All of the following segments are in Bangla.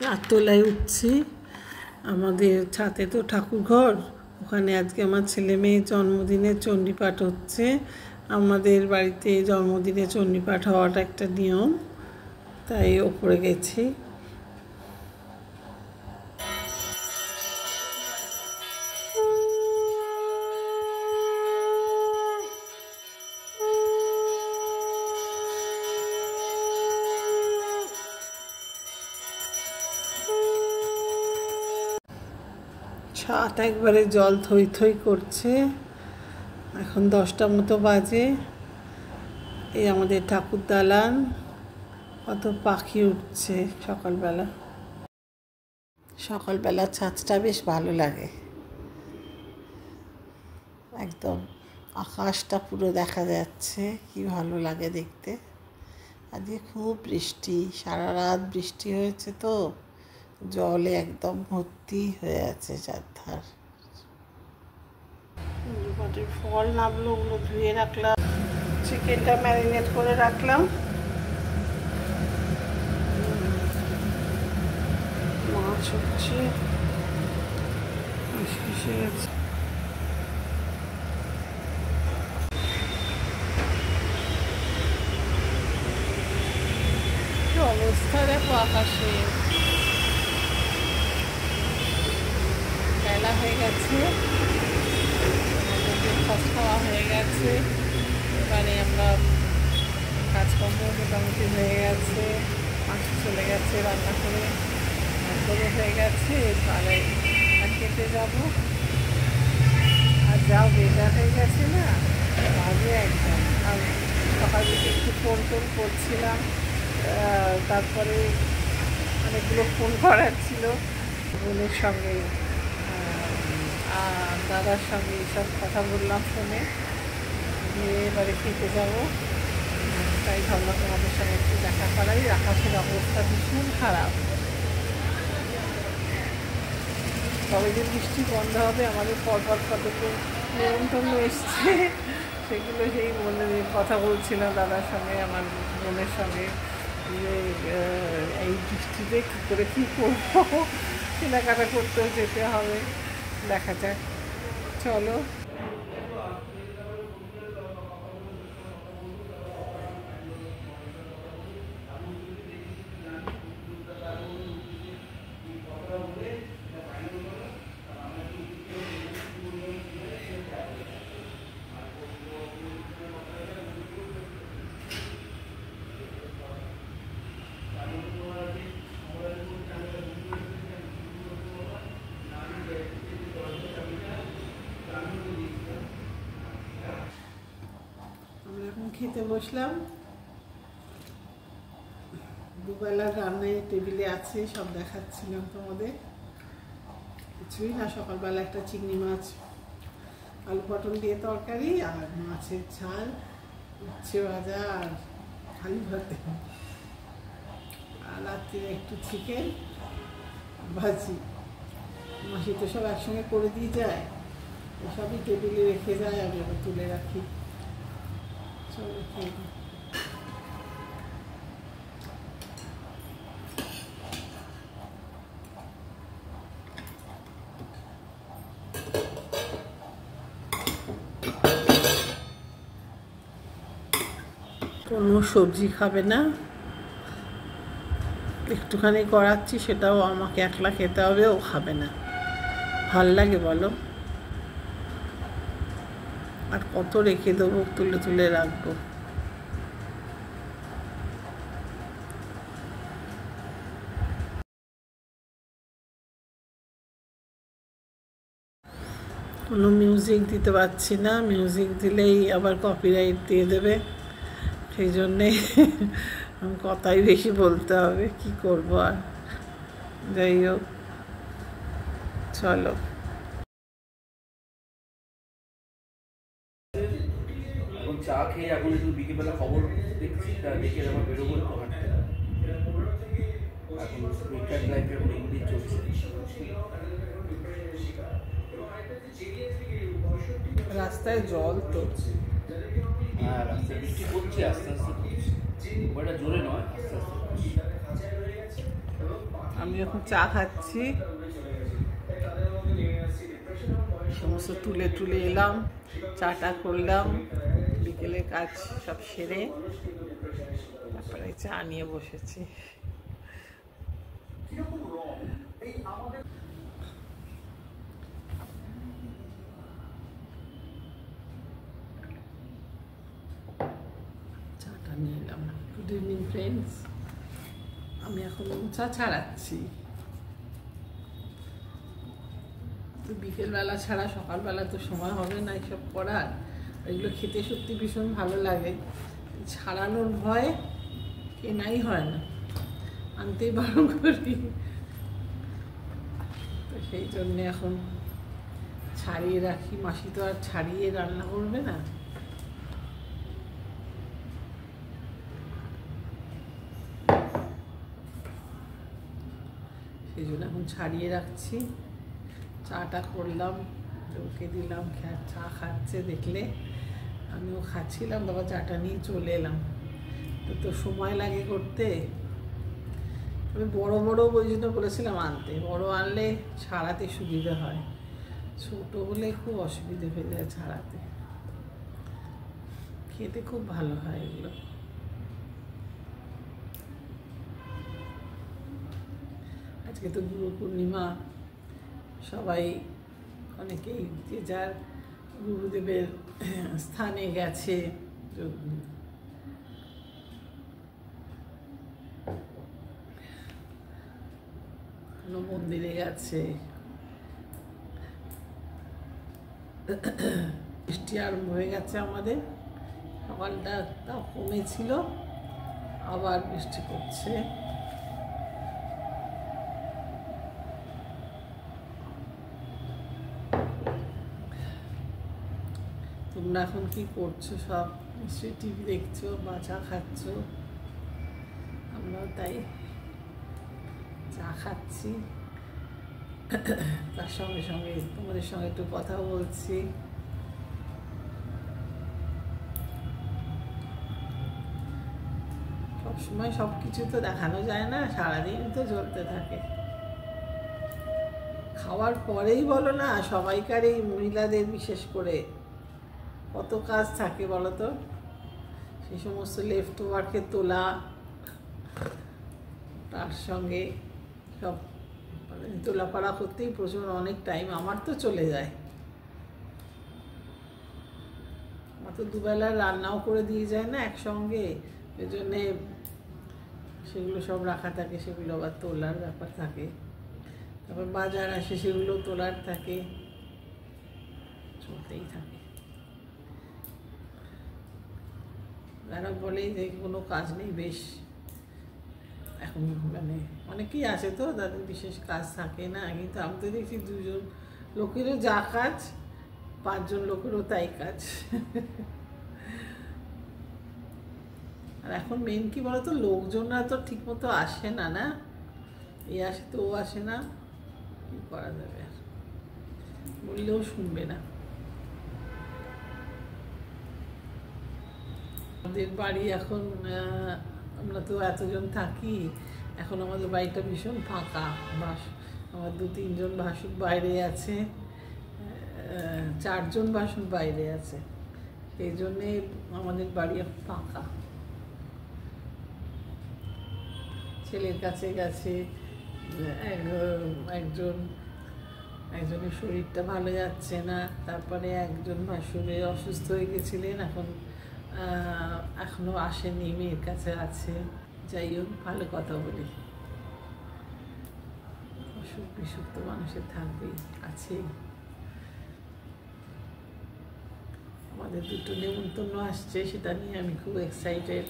চারতলায় উঠছি। আমাদের ছাদে তো ঠাকুর ঘর, ওখানে আজকে আমার ছেলে মেয়ের জন্মদিনের চণ্ডীপাঠ হচ্ছে। আমাদের বাড়িতে জন্মদিনে চণ্ডীপাঠ হওয়াটা একটা নিয়ম, তাই ওপরে গেছি। ছাদ একবারে জল থই থই করছে। এখন 10টার মতো বাজে। এই আমাদের ঠাকুর দালান, কত পাখি উঠছে সকালবেলা। সকালবেলা ছাদটা বেশ ভালো লাগে, একদম আকাশটা পুরো দেখা যাচ্ছে, কি ভালো লাগে দেখতে। আজকে খুব বৃষ্টি, সারা রাত বৃষ্টি হয়েছে তো জলে একদম ভর্তি হয়ে আছে চারধার। মাটির ফল নামলো, ওগুলো ধুয়ে রাখলাম। চিকেনটা ম্যারিনেট করে রাখলাম। মাছ হচ্ছে, এসে গেছে। কি অবস্থা দেখো আকাশে, বেলা হয়ে গেছে, ব্রেকফাস্ট খাওয়া হয়ে গেছে। এবারে আমরা কাজকর্ম মোটামুটি হয়ে গেছে, মাছ চলে গেছে রান্না করে, ভাতও হয়ে গেছে। তাহলে খেতে যাবো। আর যা ওয়েদার হয়ে গেছে না, বাজে একদম। আর সকাল থেকে একটু ফোন করছিলাম, তারপরে অনেকগুলো ফোন করার ছিল বোনের সঙ্গে, দাদার সঙ্গে এইসব কথা বললাম ফোনে। দিয়ে এবারে খেতে যাবো, তাই ভাবলাম তোমাদের সঙ্গে একটু দেখা করাই। আকাশের অবস্থা ভীষণ খারাপ। তবে যে বৃষ্টি বন্ধ হবে, আমাদের পরপর কতটুকু নিমন্ত্রণ এসছে, সেগুলো সেই মনে কথা বলছিলাম দাদার সঙ্গে, আমার বোনের সঙ্গে, যে এই বৃষ্টিতে কী করে কী করবো, কেনাকাটা করতেও যেতে হবে। দেখা যাক, চলো। খেতে বসলাম। দুবেলা রান্নায় টেবিলে আছে, সব দেখাচ্ছিলাম তোমাদের। কিছুই না, সকালবেলা একটা চিংড়ি মাছ আলু পটল দিয়ে তরকারি, আর মাছের ঝাল, উচ্ছে ভাজা, আর আলু ভাতে। আর রাত্রে একটু চিকেন ভাজি। মাসি তো সব একসঙ্গে করে দিয়ে যায়, সবই টেবিলে রেখে যায়, আমি আবার তুলে রাখি। চলো খেয়ে দিই। কোনো সবজি খাবে না, একটুখানি করাচ্ছি, সেটাও আমাকে একলা খেতে হবে, ও খাবে না। ভাল লাগে বলো? আর কত রেখে দেবো, তুলে তুলে রাখবো। কোনো মিউজিক দিতে পারছি না, মিউজিক দিলেই আবার কপিরাইট দিয়ে দেবে, সেই জন্যে কথাই বেশি বলতে হবে, কি করবো আর। যাই হোক, চলো। চা খেয়ে এখন একটু বিকেলবেলা খবর দেখছি, তা দেখে আমার বেরোবো একটু হাঁটতে। এখন উইকেন্ড লাইফে এগুলি চলছে। রাস্তায় জল তো, হ্যাঁ রাস্তায় বৃষ্টি পড়ছে, আস্তে আস্তে পড়ছে, ওটা জোরে নয়, আস্তে আস্তে। আমি এখন চা খাচ্ছি, সমস্ত তুলে তুলে এলাম, চাটা করলাম, বিকেলে কাজ সব সেরে তারপরে চা নিয়ে বসেছি। চাটা নিয়ে এলাম। গুড ইভিনিং ফ্রেন্ডস, আমি এখন চা ছাড়াচ্ছি। বিকেলবেলা ছাড়া সকালবেলা তো সময় হবে না এসব করার। এগুলো খেতে সত্যি ভীষণ ভালো লাগে, ছাড়ানোর ভয় কেনাই হয় না, আনতেই বারণ করি। তো সেই জন্যে এখন ছাড়িয়ে রাখি। মাসি তো আর ছাড়িয়ে রান্না করবে না, সেই জন্য এখন ছাড়িয়ে রাখছি। চাটা করলাম, ওকে দিলাম, চা খাচ্ছে দেখলে আমিও খাচ্ছিলাম, বাবা চাটা নিয়ে চলে এলাম। তো সময় লাগে করতে। তবে বড় বড় ওই জন্য বলেছিলাম আনতে, বড় আনলে ছাড়াতে সুবিধা হয়, ছোট হলে খুব অসুবিধে হয়ে যায় ছাড়াতে। খেতে খুব ভালো হয় এগুলো। আজকে তো গুরু পূর্ণিমা, সবাই অনেকেই যে যার গুরুদেবের স্থানে গেছে, কোনো মন্দিরে গেছে। বৃষ্টি আরম্ভ হয়ে গেছে আমাদের, সকালটা তাও কমেছিল, আবার বৃষ্টি পড়ছে। তোমরা এখন কি করছো? সব নিশ্চয়ই টিভি দেখছো বা চা খাচ্ছ, আমরাও তাই চা খাচ্ছি, তার সঙ্গে সঙ্গে তোমাদের সঙ্গে একটু কথা বলছি। সবসময় সব কিছু তো দেখানো যায় না, সারাদিন তো চলতে থাকে। খাওয়ার পরেই বলো না, সবাইকার এই মহিলাদের বিশেষ করে কত কাজ থাকে বলো তো। সেই সমস্ত লেফট ওভারকে তোলা, তার সঙ্গে সব তোলাপাড়া করতেই প্রচুর অনেক টাইম আমার তো চলে যায়। আমার তো দুবেলা রান্নাও করে দিয়ে যায় না একসঙ্গে, ওই জন্যে সেগুলো সব রাখা থাকে, সেগুলো আবার তোলার ব্যাপার থাকে। তারপর বাজার আসে, সেগুলো তোলার থাকে, চলতেই থাকে। যারা বলে যে কোনো কাজ নেই, বেশ এখন মানে অনেকেই আছে তো তাদের বিশেষ কাজ থাকে না, কিন্তু আমি তো দেখছি দুজন লোকেরও যা কাজ, 5 জন লোকেরও তাই কাজ। আর এখন মেন কি বলতো, লোকজনরা তো ঠিক মতো আসে না, না এ আসে তো ও আসে না, কি করা যাবে, আর বললেও শুনবে না। আমাদের বাড়ি এখন, আমরা তো এতজন থাকি, এখন আমাদের বাড়িটা ভীষণ ফাঁকা। আমার 2-3 জন ভাসুর বাইরে আছে, 4 জন ভাসুর বাইরে আছে, সেই জন্যে আমাদের বাড়ি ফাঁকা। ছেলের কাছে গেছে একজনের শরীরটা ভালো যাচ্ছে না, তারপরে একজন ভাসুরের অসুস্থ হয়ে গেছিলেন, এখনো আসেনি, মেয়ের কাছে আছে। যাই হোক, ভালো কথা বলি, অসুখ বিসুখ তো মানুষের থাকবেই, আছে। আমাদের 2টো নেমন্তন্ন আসছে, সেটা নিয়ে আমি খুব এক্সাইটেড।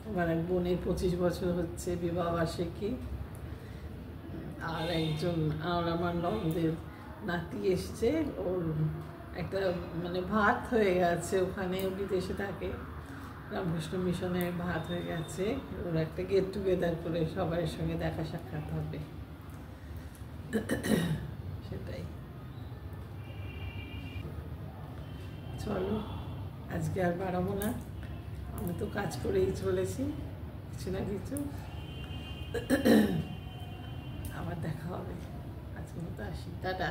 আমার এক বোনের 25 বছর হচ্ছে বিবাহ বার্ষিকী, আর আমার ননদের নাতি এসছে, ওর একটা মানে ভাত হয়ে গেছে, ওখানে বিদেশে থাকে, রামকৃষ্ণ মিশনে ভাত হয়ে গেছে, ওর একটা গেট টুগেদার করে সবার সঙ্গে দেখা সাক্ষাৎ হবে, সেটাই। চলো, আজকে আর বাড়াবো না, আমি তো কাজ করেই চলেছি, কিছু না কিছু। আবার দেখা হবে, আজকের মতো আসি, টাটা।